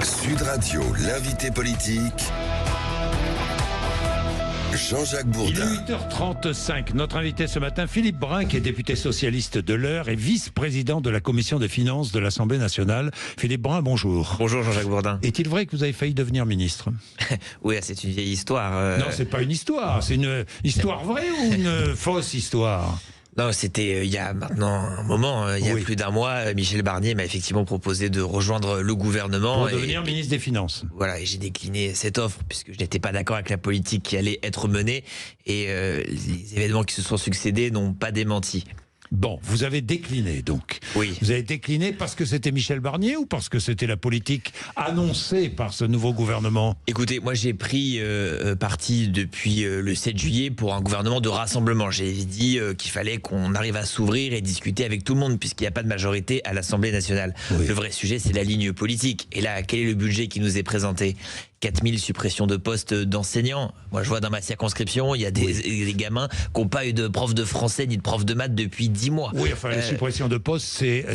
Sud Radio, l'invité politique, Jean-Jacques Bourdin. Il est 8h35. Notre invité ce matin, Philippe Brun, qui est député socialiste de l'Eure et vice-président de la commission des finances de l'Assemblée nationale. Philippe Brun, bonjour. Bonjour Jean-Jacques Bourdin. Est-il vrai que vous avez failli devenir ministre? Oui, c'est une vieille histoire. Non, c'est pas une histoire. C'est une histoire vraie ou une fausse histoire? Non, c'était il y a maintenant un moment, il y a plus d'un mois, Michel Barnier m'a effectivement proposé de rejoindre le gouvernement. Pour devenir ministre des Finances. Voilà, et j'ai décliné cette offre puisque je n'étais pas d'accord avec la politique qui allait être menée et les événements qui se sont succédés n'ont pas démenti. Bon, vous avez décliné donc. Oui. Vous avez décliné parce que c'était Michel Barnier ou parce que c'était la politique annoncée par ce nouveau gouvernement? Écoutez, moi j'ai pris parti depuis le 7 juillet pour un gouvernement de rassemblement. J'ai dit qu'il fallait qu'on arrive à s'ouvrir et discuter avec tout le monde puisqu'il n'y a pas de majorité à l'Assemblée nationale. Oui. Le vrai sujet, c'est la ligne politique. Et là, quel est le budget qui nous est présenté? 4000 suppressions de postes d'enseignants. Moi, je vois dans ma circonscription, il y a des gamins qui n'ont pas eu de prof de français ni de prof de maths depuis 10 mois. Oui, enfin, les suppressions de postes, c'est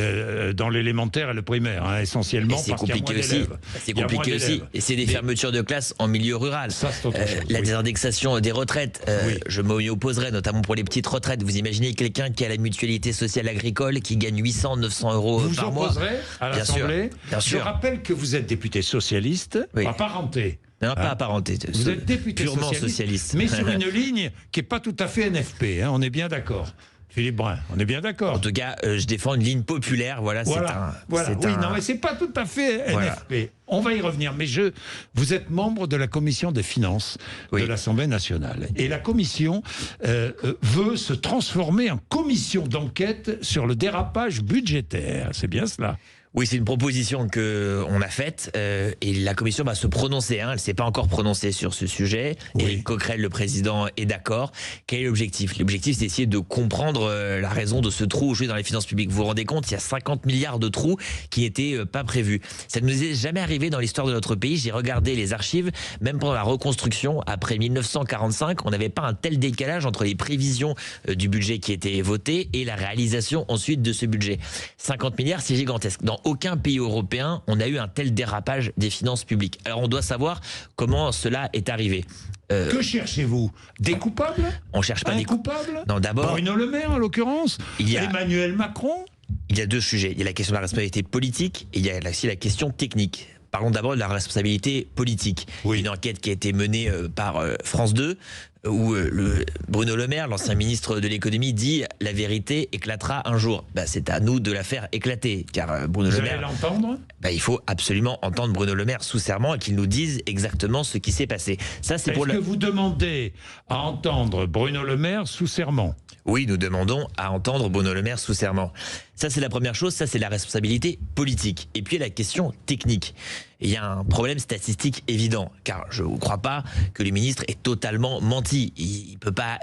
dans l'élémentaire et le primaire, hein, essentiellement. C'est compliqué aussi. C'est compliqué aussi. Et c'est des fermetures de classes en milieu rural. Ça, c'est autre chose. La désindexation des retraites. Je m'y opposerai, notamment pour les petites retraites. Vous imaginez quelqu'un qui a la mutualité sociale agricole, qui gagne 800, 900 euros par mois. Vous vous opposerez à l'Assemblée? Bien sûr. Je rappelle que vous êtes député socialiste, apparenté. Non, pas apparenté. Vous êtes député purement socialiste. Mais sur une ligne qui n'est pas tout à fait NFP, hein, on est bien d'accord. Philippe Brun, on est bien d'accord. En tout cas, je défends une ligne populaire. Voilà. Non, mais c'est pas tout à fait NFP. On va y revenir. Mais vous êtes membre de la commission des finances de l'Assemblée nationale. Et la commission veut se transformer en commission d'enquête sur le dérapage budgétaire. C'est bien cela? Oui, c'est une proposition qu'on a faite et la commission va se prononcer. Elle ne s'est pas encore prononcée sur ce sujet. Et Coquerel, le président, est d'accord. Quel est l'objectif? L'objectif, c'est d'essayer de comprendre la raison de ce trou joué dans les finances publiques. Vous vous rendez compte, il y a 50 milliards de trous qui n'étaient pas prévus. Ça ne nous est jamais arrivé dans l'histoire de notre pays. J'ai regardé les archives, même pendant la reconstruction, après 1945, on n'avait pas un tel décalage entre les prévisions du budget qui était voté et la réalisation ensuite de ce budget. 50 milliards, c'est gigantesque. Dans aucun pays européen, on a eu un tel dérapage des finances publiques. Alors on doit savoir comment cela est arrivé. Que cherchez-vous? Des coupables? On cherche pas des coupables. Non, d'abord Bruno Le Maire en l'occurrence. Emmanuel Macron. Il y a deux sujets. Il y a la question de la responsabilité politique et il y a aussi la question technique. Parlons d'abord de la responsabilité politique. Une enquête qui a été menée par France 2 où Bruno Le Maire, l'ancien ministre de l'économie, dit « la vérité éclatera un jour ». C'est à nous de la faire éclater, car Bruno Le Maire... Vous allez l'entendre ? Il faut absolument entendre Bruno Le Maire sous serment et qu'il nous dise exactement ce qui s'est passé. Ça, c'est Est-ce que vous demandez à entendre Bruno Le Maire sous serment? Oui, nous demandons à entendre Bruno Le Maire sous serment. Ça, c'est la première chose, ça, c'est la responsabilité politique. Et puis, la question technique. Il y a un problème statistique évident, car je ne crois pas que le ministre ait totalement menti. Il ne peut pas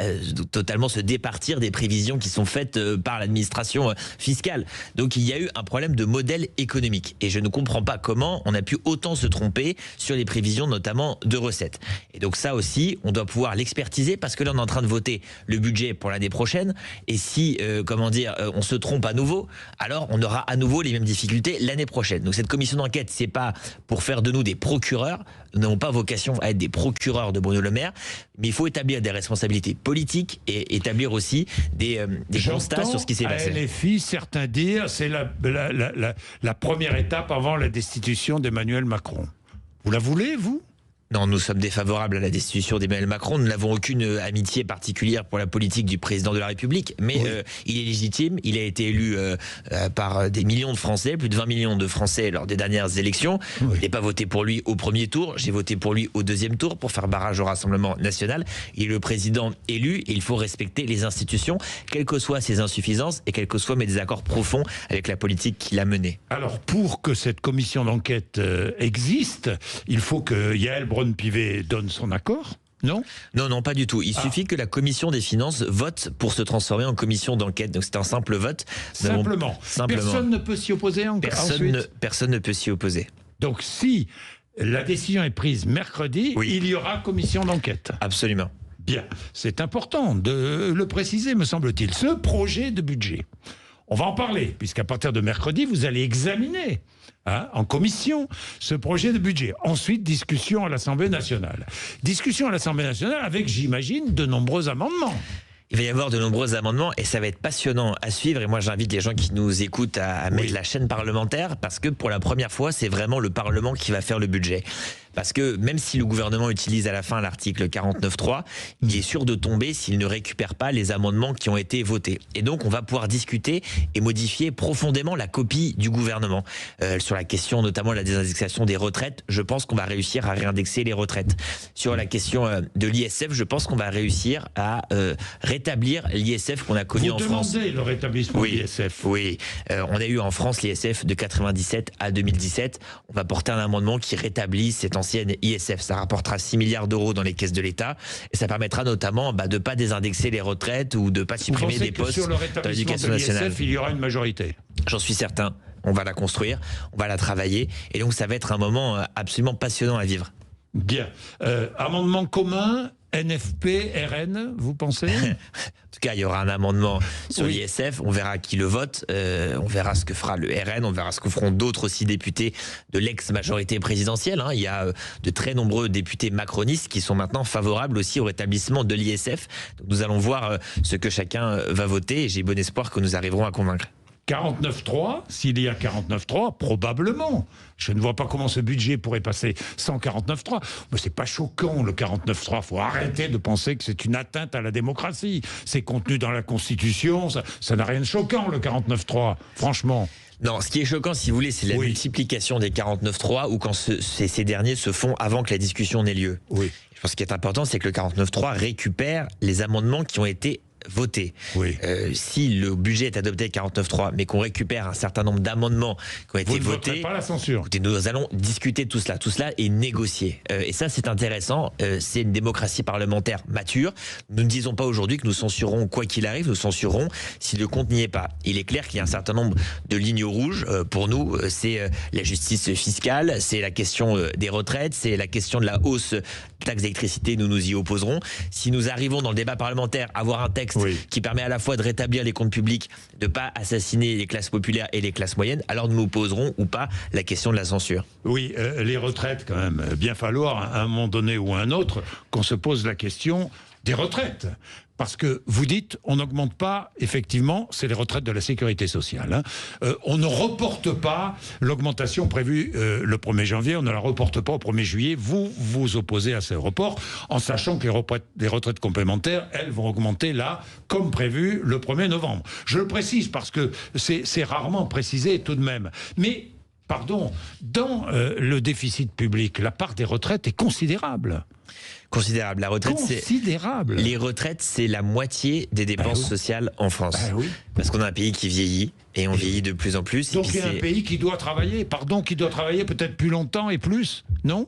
totalement se départir des prévisions qui sont faites par l'administration fiscale. Donc, il y a eu un problème de modèle économique. Et je ne comprends pas comment on a pu autant se tromper sur les prévisions, notamment de recettes. Et donc, ça aussi, on doit pouvoir l'expertiser, parce que là, on est en train de voter le budget pour l'année prochaine. Et si, on se trompe à nouveau, alors on aura à nouveau les mêmes difficultés l'année prochaine. Donc cette commission d'enquête, c'est pas pour faire de nous des procureurs. Nous n'avons pas vocation à être des procureurs de Bruno Le Maire, mais il faut établir des responsabilités politiques et établir aussi des constats sur ce qui s'est passé. Les filles, certains disent, c'est la première étape avant la destitution d'Emmanuel Macron. Vous la voulez, vous ? Non, nous sommes défavorables à la destitution d'Emmanuel Macron. Nous n'avons aucune amitié particulière pour la politique du président de la République. Mais il est légitime. Il a été élu par des millions de Français, plus de 20 millions de Français lors des dernières élections. Je n'ai pas voté pour lui au premier tour. J'ai voté pour lui au deuxième tour pour faire barrage au Rassemblement national. Il est le président élu et il faut respecter les institutions, quelles que soient ses insuffisances et quels que soient mes désaccords profonds avec la politique qu'il a menée. Alors, pour que cette commission d'enquête existe, il faut que Yael Braun-Pivet donne son accord, non? Non, pas du tout. Il suffit que la commission des finances vote pour se transformer en commission d'enquête. Donc c'est un simple vote. Simplement. Personne ne peut s'y opposer Personne ne peut s'y opposer. Donc si la décision est prise mercredi, il y aura commission d'enquête. Absolument. Bien. C'est important de le préciser, me semble-t-il. Ce projet de budget, on va en parler, puisqu'à partir de mercredi, vous allez examiner en commission ce projet de budget. Ensuite, discussion à l'Assemblée nationale. Discussion à l'Assemblée nationale avec, j'imagine, de nombreux amendements. Il va y avoir de nombreux amendements et ça va être passionnant à suivre. Et moi, j'invite les gens qui nous écoutent à mettre la chaîne parlementaire parce que pour la première fois, c'est vraiment le Parlement qui va faire le budget. Parce que même si le gouvernement utilise à la fin l'article 49.3, il est sûr de tomber s'il ne récupère pas les amendements qui ont été votés. Et donc, on va pouvoir discuter et modifier profondément la copie du gouvernement. Sur la question notamment de la désindexation des retraites, je pense qu'on va réussir à réindexer les retraites. Sur la question de l'ISF, je pense qu'on va réussir à rétablir l'ISF qu'on a connu en France. Vous demandez le rétablissement de l'ISF. Oui, on a eu en France l'ISF de 97 à 2017. On va porter un amendement qui rétablit cette ancienne ISF. Ça rapportera 6 milliards d'euros dans les caisses de l'État et ça permettra notamment de ne pas désindexer les retraites ou de ne pas supprimer des postes dans l'éducation nationale. Il y aura une majorité. J'en suis certain. On va la construire, on va la travailler et donc ça va être un moment absolument passionnant à vivre. Bien. Amendement commun NFP, RN, vous pensez? En tout cas, il y aura un amendement sur l'ISF. On verra qui le vote. On verra ce que fera le RN. On verra ce que feront d'autres aussi députés de l'ex-majorité présidentielle. Il y a de très nombreux députés macronistes qui sont maintenant favorables aussi au rétablissement de l'ISF. Donc nous allons voir ce que chacun va voter et j'ai bon espoir que nous arriverons à convaincre. 49.3, s'il y a 49.3, probablement. Je ne vois pas comment ce budget pourrait passer sans 49.3. Mais c'est pas choquant, le 49.3. Il faut arrêter de penser que c'est une atteinte à la démocratie. C'est contenu dans la Constitution. Ça n'a rien de choquant, le 49.3, franchement. Non, ce qui est choquant, si vous voulez, c'est la multiplication des 49.3 ou quand ces derniers se font avant que la discussion n'ait lieu. Oui. Je pense que ce qui est important, c'est que le 49.3 récupère les amendements qui ont été voter. Si le budget est adopté 49.3, mais qu'on récupère un certain nombre d'amendements qui ont été votés, vous ne voterez pas la censure. Écoutez, nous allons discuter de tout cela et négocier. Et ça, c'est intéressant. C'est une démocratie parlementaire mature. Nous ne disons pas aujourd'hui que nous censurons quoi qu'il arrive. Nous censurons si le compte n'y est pas. Il est clair qu'il y a un certain nombre de lignes rouges. Pour nous, c'est la justice fiscale, c'est la question des retraites, c'est la question de la hausse de taxe d'électricité. Nous nous y opposerons. Si nous arrivons dans le débat parlementaire à avoir un texte qui permet à la fois de rétablir les comptes publics, de ne pas assassiner les classes populaires et les classes moyennes, alors nous nous poserons ou pas la question de la censure. Oui, les retraites quand même, bien falloir à un moment donné ou à un autre qu'on se pose la question des retraites. Parce que vous dites, on n'augmente pas, effectivement, c'est les retraites de la sécurité sociale. On ne reporte pas l'augmentation prévue le 1er janvier, on ne la reporte pas au 1er juillet. Vous vous opposez à ce report en sachant que les retraites complémentaires, elles vont augmenter là, comme prévu, le 1er novembre. Je le précise parce que c'est rarement précisé tout de même. Mais, pardon, dans le déficit public, la part des retraites est considérable. Considérable. La retraite, considérable. Les retraites, c'est la moitié des dépenses sociales en France. Parce qu'on a un pays qui vieillit et on vieillit de plus en plus. Donc il y a un pays qui doit travailler, qui doit travailler peut-être plus longtemps et plus, non ?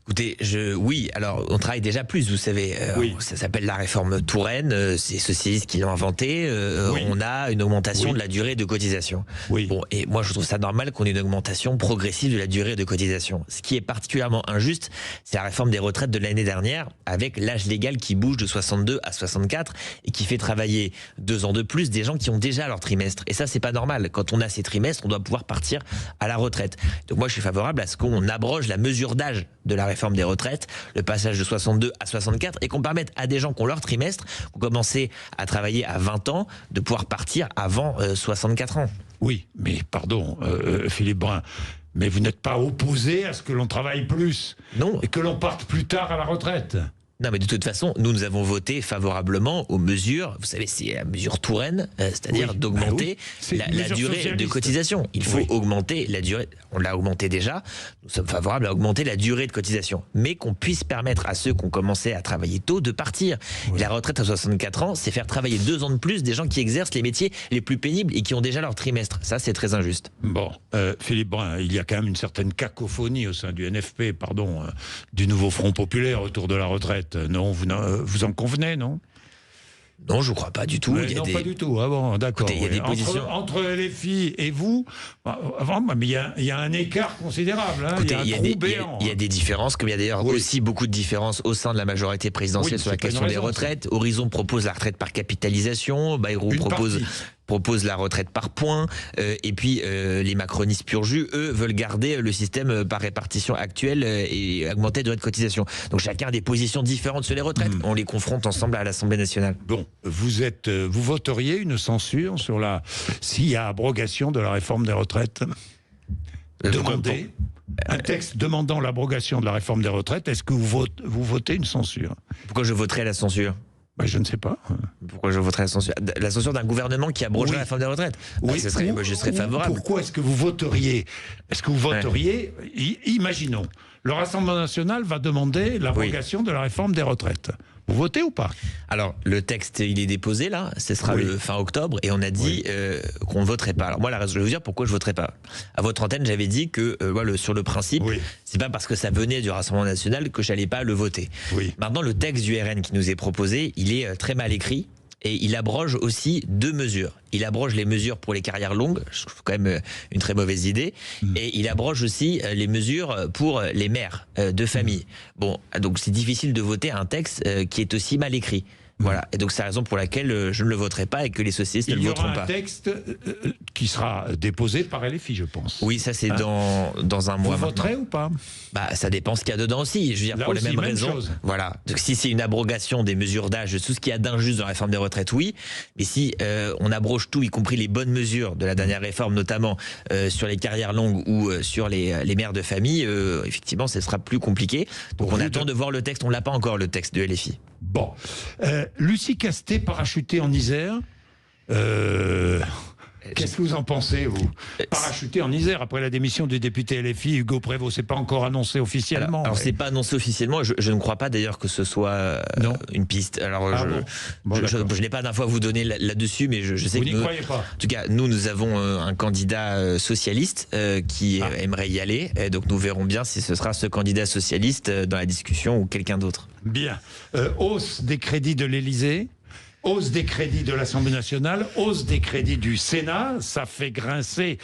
Écoutez, oui, alors on travaille déjà plus, vous savez. Ça s'appelle la réforme Touraine, c'est les socialistes qui l'ont inventé. On a une augmentation de la durée de cotisation. Bon, et moi je trouve ça normal qu'on ait une augmentation progressive de la durée de cotisation. Ce qui est particulièrement injuste, c'est la réforme des retraites de l'année dernière, avec l'âge légal qui bouge de 62 à 64 et qui fait travailler 2 ans de plus des gens qui ont déjà leur trimestre. Et ça, c'est pas normal. Quand on a ces trimestres, on doit pouvoir partir à la retraite. Donc moi, je suis favorable à ce qu'on abroge la mesure d'âge de la réforme des retraites, le passage de 62 à 64, et qu'on permette à des gens qui ont leur trimestre, qui ont commencé à travailler à 20 ans, de pouvoir partir avant 64 ans. Oui, mais pardon, Philippe Brun, mais vous n'êtes pas opposé à ce que l'on travaille plus, non, et que l'on parte plus tard à la retraite. Non, mais de toute façon, nous avons voté favorablement aux mesures, vous savez, c'est la mesure Touraine, c'est-à-dire d'augmenter la durée de cotisation. Il faut augmenter la durée, on l'a augmenté déjà, nous sommes favorables à augmenter la durée de cotisation, mais qu'on puisse permettre à ceux qui ont commencé à travailler tôt de partir. Et la retraite à 64 ans, c'est faire travailler 2 ans de plus des gens qui exercent les métiers les plus pénibles et qui ont déjà leur trimestre. Ça, c'est très injuste. Bon, Philippe Brun, il y a quand même une certaine cacophonie au sein du NFP, du nouveau Front populaire autour de la retraite. Non, vous en convenez, non ? Non, je ne crois pas du tout. Pas du tout. Ah bon, d'accord. Il y a des positions... entre les filles et vous, il y a un écart considérable. Écoutez, il y a un trou béant. Il y a des différences, comme il y a d'ailleurs aussi beaucoup de différences au sein de la majorité présidentielle sur la question des retraites. Horizon propose la retraite par capitalisation, Bayrou propose propose la retraite par points, et puis les macronistes pur jus, eux, veulent garder le système par répartition actuel et augmenter la durée de cotisation. Donc chacun a des positions différentes sur les retraites. On les confronte ensemble à l'Assemblée nationale. Bon, vous voteriez une censure sur s'il y a abrogation de la réforme des retraites? Demandez un texte demandant l'abrogation de la réforme des retraites. Est-ce que vous votez une censure? Pourquoi je voterais la censure? Je ne sais pas. Pourquoi je voterais la censure? La censure d'un gouvernement qui abrogerait la réforme des retraites. Oui, je serais favorable. Pourquoi est-ce que vous voteriez? Imaginons, le Rassemblement national va demander l'abrogation de la réforme des retraites. Vous votez ou pas? Alors, le texte, il est déposé là, ce sera le fin octobre, et on a dit qu'on ne voterait pas. Alors moi, je vais vous dire pourquoi je ne voterai pas. À votre antenne, j'avais dit que sur le principe, c'est pas parce que ça venait du Rassemblement national que j'allais pas le voter. Maintenant, le texte du RN qui nous est proposé, il est très mal écrit. Et il abroge aussi 2 mesures. Il abroge les mesures pour les carrières longues, je trouve quand même une très mauvaise idée. Et il abroge aussi les mesures pour les mères de famille. Bon, donc c'est difficile de voter un texte qui est aussi mal écrit. Voilà, et donc c'est la raison pour laquelle je ne le voterai pas et que les socialistes ne le voteront pas. Il y aura un texte qui sera déposé par LFI, je pense. Oui, ça c'est dans un mois. Vous voterez ou pas? Ça dépend ce qu'il y a dedans aussi. Je veux dire, pour les mêmes raisons. Voilà. Donc si c'est une abrogation des mesures d'âge, tout ce qu'il y a d'injuste dans la réforme des retraites, oui. Mais si on abroge tout, y compris les bonnes mesures de la dernière réforme, notamment sur les carrières longues ou sur les mères de famille, effectivement, ce sera plus compliqué. Donc on attend de voir le texte. On l'a pas encore, le texte de LFI. Bon. Lucie Castet, parachutée en Isère. Qu'est-ce que vous en pensez, vous? Parachutée en Isère après la démission du député LFI Hugo Prévost, c'est pas encore annoncé officiellement. Alors c'est pas annoncé officiellement. Je ne crois pas d'ailleurs que ce soit une piste. Alors je n'ai pas d'infos à vous donner là-dessus, mais je sais vous que n'y croyez pas. En tout cas, nous avons un candidat socialiste qui aimerait y aller. Et donc nous verrons bien si ce sera ce candidat socialiste dans la discussion ou quelqu'un d'autre. Bien. Hausse des crédits de l'Élysée. Hausse des crédits de l'Assemblée nationale, hausse des crédits du Sénat, ça fait grincer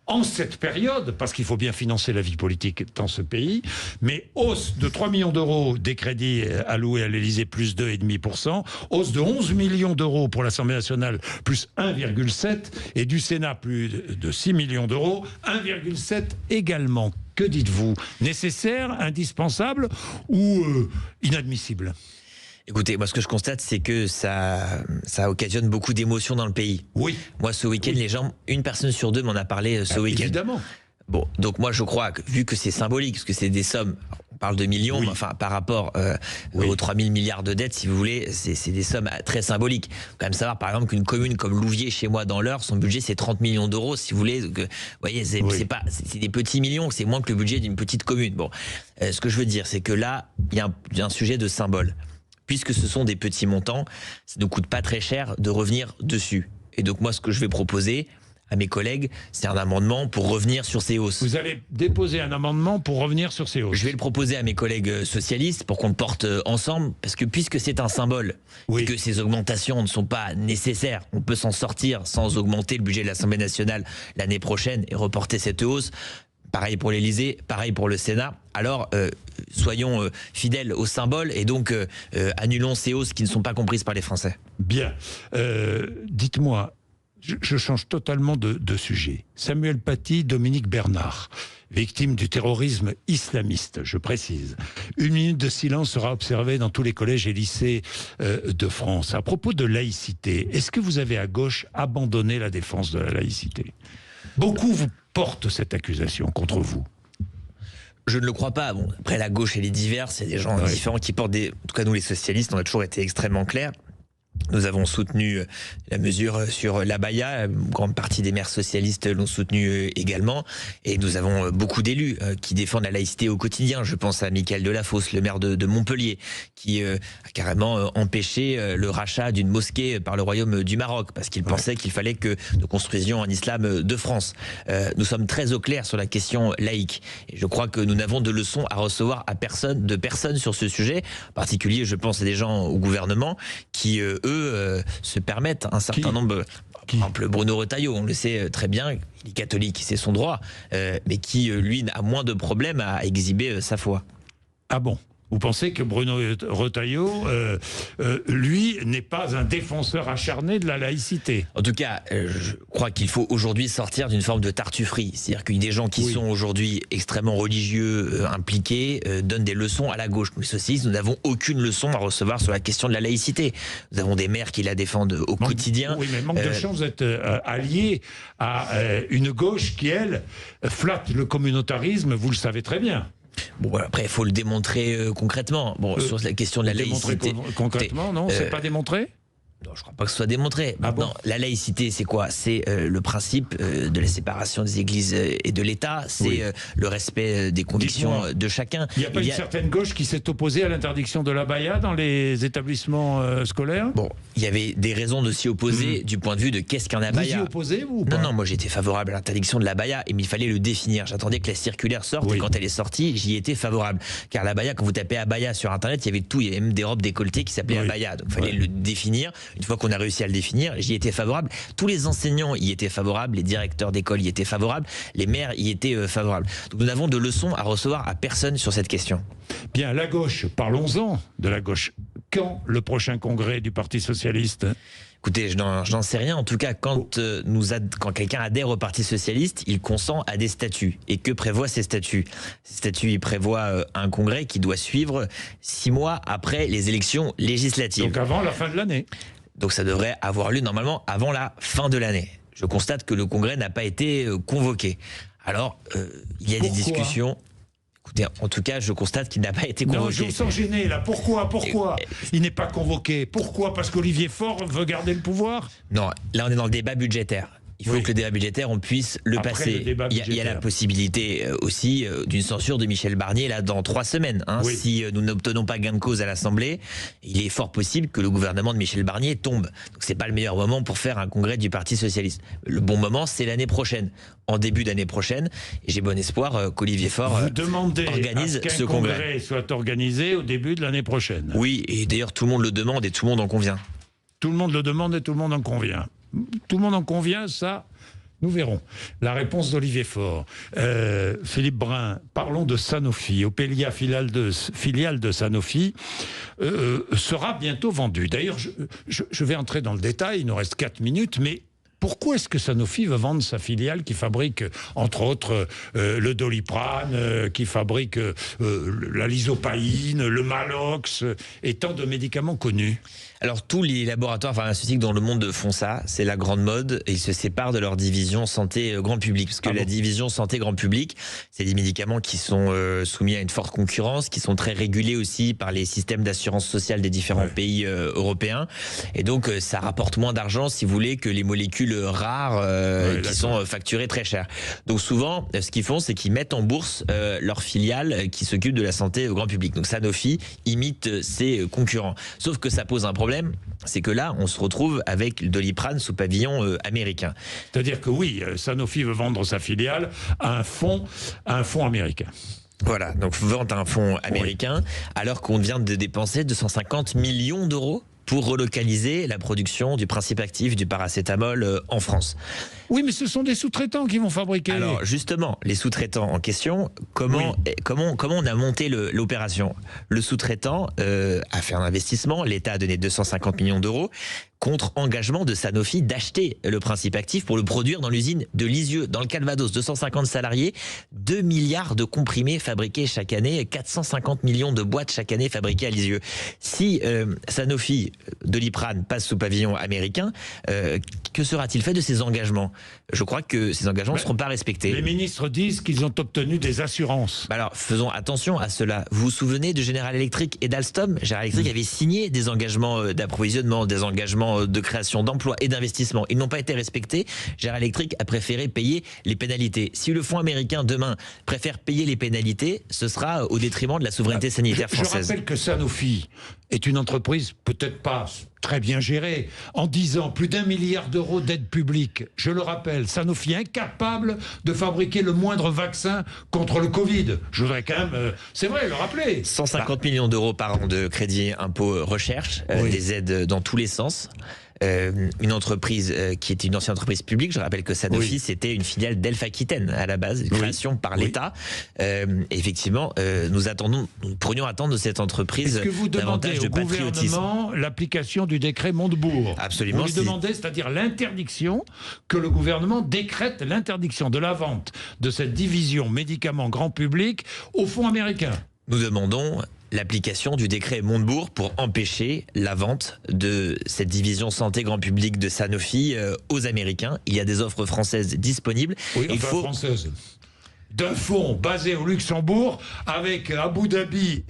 en cette période, parce qu'il faut bien financer la vie politique dans ce pays, mais hausse de 3 millions d'euros des crédits alloués à l'Élysée, plus 2,5%, hausse de 11 millions d'euros pour l'Assemblée nationale, plus 1,7%, et du Sénat, plus de 6 millions d'euros, 1,7% également. Que dites-vous? Nécessaire, indispensable ou inadmissible? Écoutez, moi ce que je constate, c'est que ça occasionne beaucoup d'émotions dans le pays. Oui. Moi ce week-end, les gens, une personne sur 2 m'en a parlé ce week-end. Évidemment. Bon, donc moi je crois que vu que c'est symbolique, parce que c'est des sommes, on parle de millions, mais enfin par rapport aux 3 000 milliards de dettes, si vous voulez, c'est des sommes très symboliques. Il faut quand même savoir par exemple qu'une commune comme Louviers, chez moi dans l'Eure, son budget c'est 30 millions d'euros, si vous voulez. Donc, vous voyez, c'est des petits millions, c'est moins que le budget d'une petite commune. Bon, ce que je veux dire, c'est que là, il y a un sujet de symbole. Puisque ce sont des petits montants, ça ne coûte pas très cher de revenir dessus. Et donc moi, ce que je vais proposer à mes collègues, c'est un amendement pour revenir sur ces hausses. Vous allez déposer un amendement pour revenir sur ces hausses? Je vais le proposer à mes collègues socialistes pour qu'on le porte ensemble, parce que puisque c'est un symbole, et que ces augmentations ne sont pas nécessaires, on peut s'en sortir sans augmenter le budget de l'Assemblée nationale l'année prochaine et reporter cette hausse. Pareil pour l'Élysée, pareil pour le Sénat. Alors, soyons fidèles au symbole et donc annulons ces hausses qui ne sont pas comprises par les Français. Bien. Dites-moi, je change totalement de sujet. Samuel Paty, Dominique Bernard, victime du terrorisme islamiste, je précise. 1 minute de silence sera observée dans tous les collèges et lycées de France. À propos de laïcité, est-ce que vous avez à gauche abandonné la défense de la laïcité? Beaucoup vous portent cette accusation contre vous. Je ne le crois pas. Bon, après, la gauche, elle est diverse. Il y a des gens différents qui portent des... En tout cas, nous, les socialistes, on a toujours été extrêmement clairs. Nous avons soutenu la mesure sur l'abaya. Une grande partie des maires socialistes l'ont soutenu également. Et nous avons beaucoup d'élus qui défendent la laïcité au quotidien. Je pense à Michael Delafosse, le maire de Montpellier, qui a carrément empêché le rachat d'une mosquée par le Royaume du Maroc, parce qu'il pensait qu'il fallait que nous construisions un islam de France. Nous sommes très au clair sur la question laïque. Et je crois que nous n'avons de leçons à recevoir de personne sur ce sujet. En particulier, je pense à des gens au gouvernement qui, eux, se permettent un certain nombre... Par exemple, Bruno Retailleau, on le sait très bien, il est catholique, c'est son droit, mais qui, lui, a moins de problèmes à exhiber sa foi. Ah bon? Vous pensez que Bruno Retailleau, lui, n'est pas un défenseur acharné de la laïcité? En tout cas, je crois qu'il faut aujourd'hui sortir d'une forme de tartufferie. C'est-à-dire qu'il y a des gens qui sont aujourd'hui extrêmement religieux, impliqués, donnent des leçons à la gauche. Nous, les socialistes, nous n'avons aucune leçon à recevoir sur la question de la laïcité. Nous avons des maires qui la défendent au quotidien. Oui, mais manque de chance, vous êtes allié à une gauche qui, elle, flatte le communautarisme, vous le savez très bien. Bon, après, il faut le démontrer concrètement. Bon, sur la question de la laïcité. Concrètement, non, c'est pas démontré? Non, je crois pas que ce soit démontré. Maintenant, la laïcité, c'est quoi? C'est le principe de la séparation des églises et de l'État. C'est le respect des convictions de chacun. Il n'y a pas une certaine gauche qui s'est opposée à l'interdiction de l'abaya dans les établissements scolaires? Bon, il y avait des raisons de s'y opposer du point de vue de qu'est-ce qu'un abaya. Vous y opposez, vous, ou pas? Non, moi j'étais favorable à l'interdiction de l'abaya, mais il fallait le définir. J'attendais que la circulaire sorte et quand elle est sortie, j'y étais favorable. Car l'abaya, quand vous tapez abaya sur Internet, il y avait tout. Il y avait même des robes décolletées qui s'appelaient abaya. Donc il fallait le définir. Une fois qu'on a réussi à le définir, j'y étais favorable. Tous les enseignants y étaient favorables, les directeurs d'école y étaient favorables, les maires y étaient favorables. Donc nous n'avons de leçons à recevoir à personne sur cette question. Bien, la gauche, parlons-en de la gauche. Quand le prochain congrès du Parti Socialiste? Écoutez, je n'en sais rien. En tout cas, quand quelqu'un adhère au Parti Socialiste, il consent à des statuts. Et que prévoient ces statuts? Ces statuts, ils prévoient un congrès qui doit suivre 6 mois après les élections législatives. Donc avant la fin de l'année. Donc ça devrait avoir lieu normalement avant la fin de l'année. Je constate que le congrès n'a pas été convoqué. Alors, il y a des discussions. Écoutez, en tout cas, je constate qu'il n'a pas été convoqué. Non, je me sens gêné là. Pourquoi il n'est pas convoqué? Pourquoi? Parce qu'Olivier Faure veut garder le pouvoir? Non, là on est dans le débat budgétaire. Il faut que le débat budgétaire, on puisse le passer. Il y a la possibilité aussi d'une censure de Michel Barnier là dans 3 semaines. Si nous n'obtenons pas gain de cause à l'Assemblée, il est fort possible que le gouvernement de Michel Barnier tombe. Donc c'est pas le meilleur moment pour faire un congrès du Parti Socialiste. Le bon moment, c'est l'année prochaine, en début d'année prochaine. Et j'ai bon espoir qu'Olivier Faure organise ce congrès soit organisé au début de l'année prochaine. Oui, et d'ailleurs tout le monde le demande et tout le monde en convient. Tout le monde le demande et tout le monde en convient. Tout le monde en convient, ça, nous verrons. La réponse d'Olivier Faure. Philippe Brun, parlons de Sanofi. Opélia, filiale de Sanofi, sera bientôt vendue. D'ailleurs, je vais entrer dans le détail, il nous reste 4 minutes, mais pourquoi est-ce que Sanofi veut vendre sa filiale qui fabrique, entre autres, le Doliprane, qui fabrique la lysopaïne, le Malox, et tant de médicaments connus? Alors tous les laboratoires pharmaceutiques dans le monde font ça, c'est la grande mode, et ils se séparent de leur division santé grand public, parce que la division santé grand public, c'est des médicaments qui sont soumis à une forte concurrence, qui sont très régulés aussi par les systèmes d'assurance sociale des différents pays européens, et donc ça rapporte moins d'argent, si vous voulez, que les molécules rares qui sont facturées très cher. Donc souvent, ce qu'ils font, c'est qu'ils mettent en bourse leur filiale qui s'occupe de la santé au grand public. Donc Sanofi imite ses concurrents. Sauf que ça pose un problème, c'est que là, on se retrouve avec le Doliprane sous pavillon américain. C'est-à-dire que oui, Sanofi veut vendre sa filiale à un fonds américain. Voilà, donc vente à un fonds américain, alors qu'on vient de dépenser 250 millions d'euros pour relocaliser la production du principe actif du paracétamol en France. Oui, mais ce sont des sous-traitants qui vont fabriquer. Alors justement, les sous-traitants en question, comment on a monté l'opération? Le sous-traitant a fait un investissement, l'État a donné 250 millions d'euros, contre engagement de Sanofi d'acheter le principe actif pour le produire dans l'usine de Lisieux, dans le Calvados. 250 salariés, 2 milliards de comprimés fabriqués chaque année, 450 millions de boîtes chaque année fabriquées à Lisieux. Si Sanofi, Doliprane, passe sous pavillon américain, que sera-t-il fait de ces engagements? Je crois que ces engagements ne seront pas respectés. Les ministres disent qu'ils ont obtenu des assurances. Alors, faisons attention à cela. Vous vous souvenez de General Electric et d'Alstom? General Electric avait signé des engagements d'approvisionnement, des engagements de création d'emplois et d'investissement. Ils n'ont pas été respectés. General Electric a préféré payer les pénalités. Si le fonds américain, demain, préfère payer les pénalités, ce sera au détriment de la souveraineté sanitaire française. Je rappelle que Sanofi est une entreprise peut-être pas très bien gérée, en 10 ans, plus d'1 milliard d'euros d'aide publique. Je le rappelle, Sanofi incapable de fabriquer le moindre vaccin contre le Covid. Je voudrais quand même, c'est vrai, le rappeler. 150 millions d'euros par an de crédit impôt recherche, des aides dans tous les sens. une entreprise qui était une ancienne entreprise publique. Je rappelle que Sanofi, c'était une filiale d'Elf Aquitaine à la base, création par l'État. Effectivement, nous pourrions attendre de cette entreprise davantage de patriotisme. Est-ce que vous demandez au gouvernement l'application du décret Montebourg? Absolument. Vous lui demandez, c'est-à-dire l'interdiction, que le gouvernement décrète l'interdiction de la vente de cette division médicaments grand public au fonds américain. Nous demandons l'application du décret Montebourg pour empêcher la vente de cette division santé grand public de Sanofi aux Américains. Il y a des offres françaises disponibles. Oui, françaises. D'un fonds basé au Luxembourg avec Abu Dhabi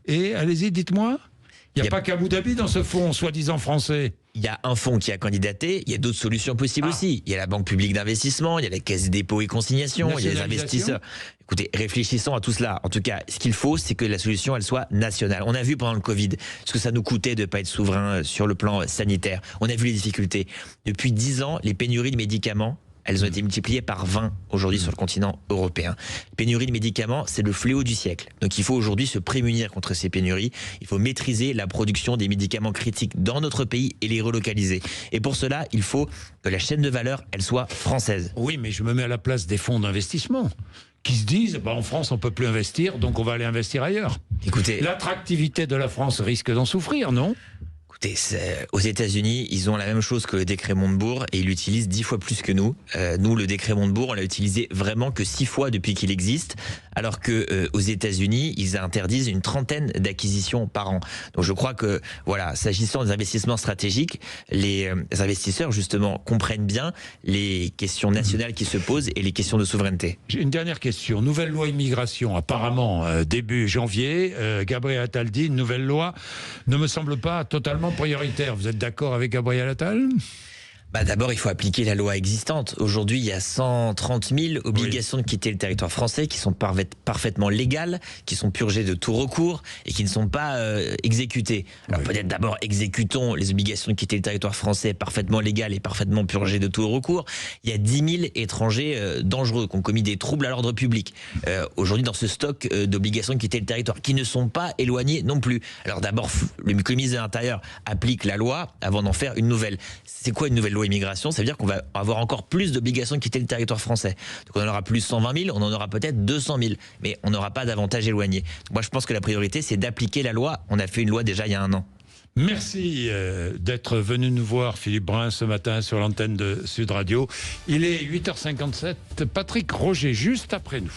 et allez-y, dites-moi. Il n'y a pas qu'Abu Dhabi dans ce fonds, soi-disant français. Il y a un fonds qui a candidaté, il y a d'autres solutions possibles aussi. Il y a la Banque publique d'investissement, il y a la Caisse des dépôts et consignations, il y a les investisseurs. Écoutez, réfléchissons à tout cela. En tout cas, ce qu'il faut, c'est que la solution, elle soit nationale. On a vu pendant le Covid ce que ça nous coûtait de ne pas être souverain sur le plan sanitaire. On a vu les difficultés. Depuis 10 ans, les pénuries de médicaments, elles ont été multipliées par 20 aujourd'hui sur le continent européen. Pénurie de médicaments, c'est le fléau du siècle. Donc il faut aujourd'hui se prémunir contre ces pénuries. Il faut maîtriser la production des médicaments critiques dans notre pays et les relocaliser. Et pour cela, il faut que la chaîne de valeur, elle soit française. Oui, mais je me mets à la place des fonds d'investissement qui se disent en France on peut plus investir, donc on va aller investir ailleurs. Écoutez, l'attractivité de la France risque d'en souffrir, non ? Écoutez, aux États-Unis, ils ont la même chose que le décret Montebourg et ils l'utilisent 10 fois plus que nous. Nous, le décret Montebourg, on l'a utilisé vraiment que 6 fois depuis qu'il existe, alors que aux États-Unis, ils interdisent une trentaine d'acquisitions par an. Donc, je crois que, voilà, s'agissant des investissements stratégiques, les investisseurs justement comprennent bien les questions nationales qui se posent et les questions de souveraineté. J'ai une dernière question. Nouvelle loi immigration, apparemment début janvier. Gabriel Attal dit une nouvelle loi ne me semble pas totalement prioritaire. Vous êtes d'accord avec Gabriel Attal ? D'abord, il faut appliquer la loi existante. Aujourd'hui, il y a 130 000 obligations de quitter le territoire français qui sont parfaitement légales, qui sont purgées de tout recours et qui ne sont pas exécutées. Alors peut-être d'abord exécutons les obligations de quitter le territoire français parfaitement légales et parfaitement purgées de tout recours. Il y a 10 000 étrangers dangereux qui ont commis des troubles à l'ordre public. Aujourd'hui, dans ce stock d'obligations de quitter le territoire, qui ne sont pas éloignés non plus. Alors d'abord, le ministre de l'Intérieur applique la loi avant d'en faire une nouvelle. C'est quoi une nouvelle loi immigration? Ça veut dire qu'on va avoir encore plus d'obligations de quitter le territoire français. Donc on en aura plus 120 000, on en aura peut-être 200 000, mais on n'aura pas davantage éloigné. Donc moi je pense que la priorité c'est d'appliquer la loi. On a fait une loi déjà il y a 1 an. Merci d'être venu nous voir, Philippe Brun, ce matin sur l'antenne de Sud Radio. Il est 8h57. Patrick Roger, juste après nous.